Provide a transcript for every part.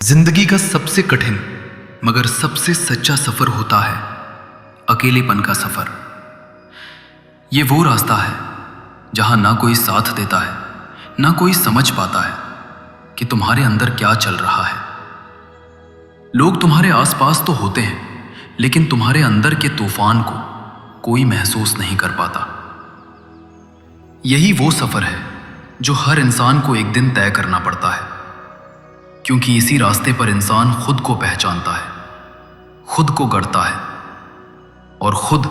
जिंदगी का सबसे कठिन मगर सबसे सच्चा सफर होता है अकेलेपन का सफर। ये वो रास्ता है जहां ना कोई साथ देता है, ना कोई समझ पाता है कि तुम्हारे अंदर क्या चल रहा है। लोग तुम्हारे आसपास तो होते हैं, लेकिन तुम्हारे अंदर के तूफान को कोई महसूस नहीं कर पाता। यही वो सफर है जो हर इंसान को एक दिन तय करना पड़ता है, क्योंकि इसी रास्ते पर इंसान खुद को पहचानता है, खुद को गढ़ता है और खुद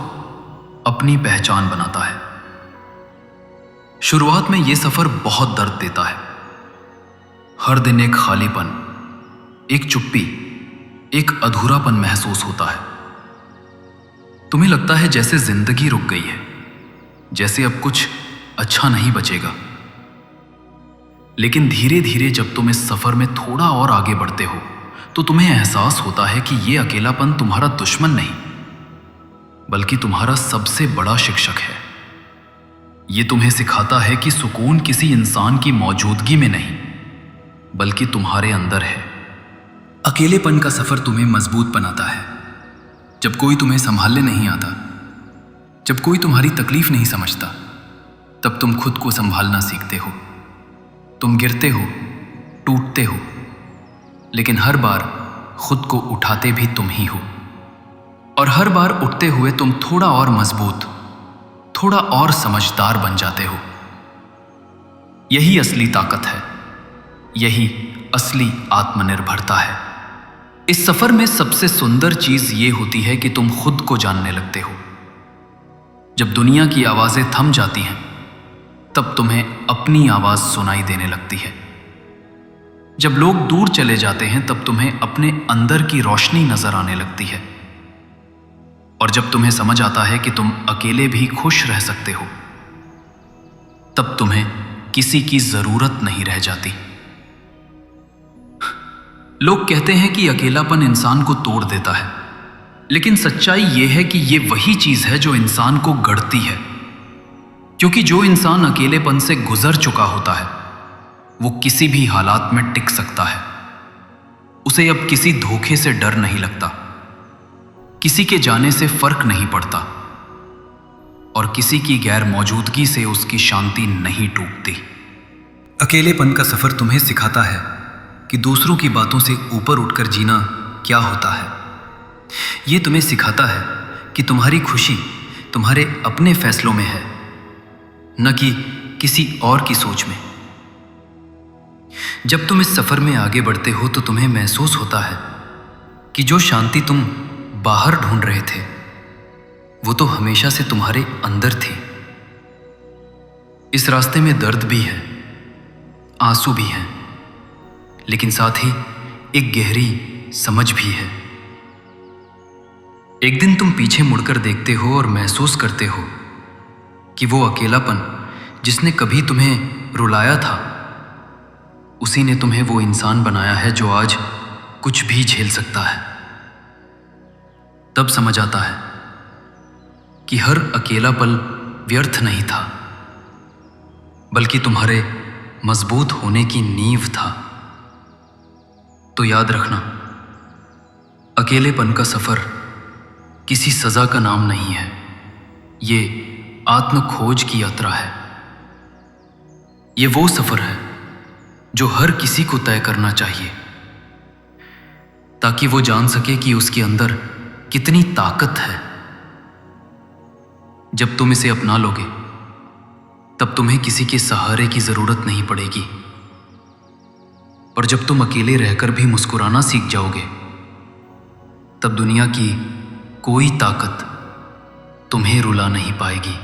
अपनी पहचान बनाता है। शुरुआत में यह सफर बहुत दर्द देता है। हर दिन एक खालीपन, एक चुप्पी, एक अधूरापन महसूस होता है। तुम्हें लगता है जैसे जिंदगी रुक गई है, जैसे अब कुछ अच्छा नहीं बचेगा। लेकिन धीरे धीरे जब तुम इस सफर में थोड़ा और आगे बढ़ते हो तो तुम्हें एहसास होता है कि यह अकेलापन तुम्हारा दुश्मन नहीं, बल्कि तुम्हारा सबसे बड़ा शिक्षक है। यह तुम्हें सिखाता है कि सुकून किसी इंसान की मौजूदगी में नहीं, बल्कि तुम्हारे अंदर है। अकेलेपन का सफर तुम्हें मजबूत बनाता है। जब कोई तुम्हें संभालने नहीं आता, जब कोई तुम्हारी तकलीफ नहीं समझता, तब तुम खुद को संभालना सीखते हो। तुम गिरते हो, टूटते हो, लेकिन हर बार खुद को उठाते भी तुम ही हो। और हर बार उठते हुए तुम थोड़ा और मजबूत, थोड़ा और समझदार बन जाते हो। यही असली ताकत है, यही असली आत्मनिर्भरता है। इस सफर में सबसे सुंदर चीज ये होती है कि तुम खुद को जानने लगते हो। जब दुनिया की आवाजें थम जाती हैं, तब तुम्हें अपनी आवाज सुनाई देने लगती है। जब लोग दूर चले जाते हैं, तब तुम्हें अपने अंदर की रोशनी नजर आने लगती है। और जब तुम्हें समझ आता है कि तुम अकेले भी खुश रह सकते हो, तब तुम्हें किसी की जरूरत नहीं रह जाती। लोग कहते हैं कि अकेलापन इंसान को तोड़ देता है, लेकिन सच्चाई यह है कि यह वही चीज है जो इंसान को गढ़ती है। क्योंकि जो इंसान अकेलेपन से गुजर चुका होता है, वो किसी भी हालात में टिक सकता है। उसे अब किसी धोखे से डर नहीं लगता, किसी के जाने से फर्क नहीं पड़ता, और किसी की गैर मौजूदगी से उसकी शांति नहीं टूटती। अकेलेपन का सफर तुम्हें सिखाता है कि दूसरों की बातों से ऊपर उठकर जीना क्या होता है। यह तुम्हें सिखाता है कि तुम्हारी खुशी तुम्हारे अपने फैसलों में है, न कि किसी और की सोच में। जब तुम इस सफर में आगे बढ़ते हो तो तुम्हें महसूस होता है कि जो शांति तुम बाहर ढूंढ रहे थे, वो तो हमेशा से तुम्हारे अंदर थी। इस रास्ते में दर्द भी है, आंसू भी हैं, लेकिन साथ ही एक गहरी समझ भी है। एक दिन तुम पीछे मुड़कर देखते हो और महसूस करते हो कि वो अकेलापन जिसने कभी तुम्हें रुलाया था, उसी ने तुम्हें वो इंसान बनाया है जो आज कुछ भी झेल सकता है। तब समझ आता है कि हर अकेला पल व्यर्थ नहीं था, बल्कि तुम्हारे मजबूत होने की नींव था। तो याद रखना, अकेलेपन का सफर किसी सजा का नाम नहीं है, ये आत्म खोज की यात्रा है। ये वो सफर है जो हर किसी को तय करना चाहिए, ताकि वो जान सके कि उसके अंदर कितनी ताकत है। जब तुम इसे अपना लोगे, तब तुम्हें किसी के सहारे की जरूरत नहीं पड़ेगी। और जब तुम अकेले रहकर भी मुस्कुराना सीख जाओगे, तब दुनिया की कोई ताकत तुम्हें रुला नहीं पाएगी।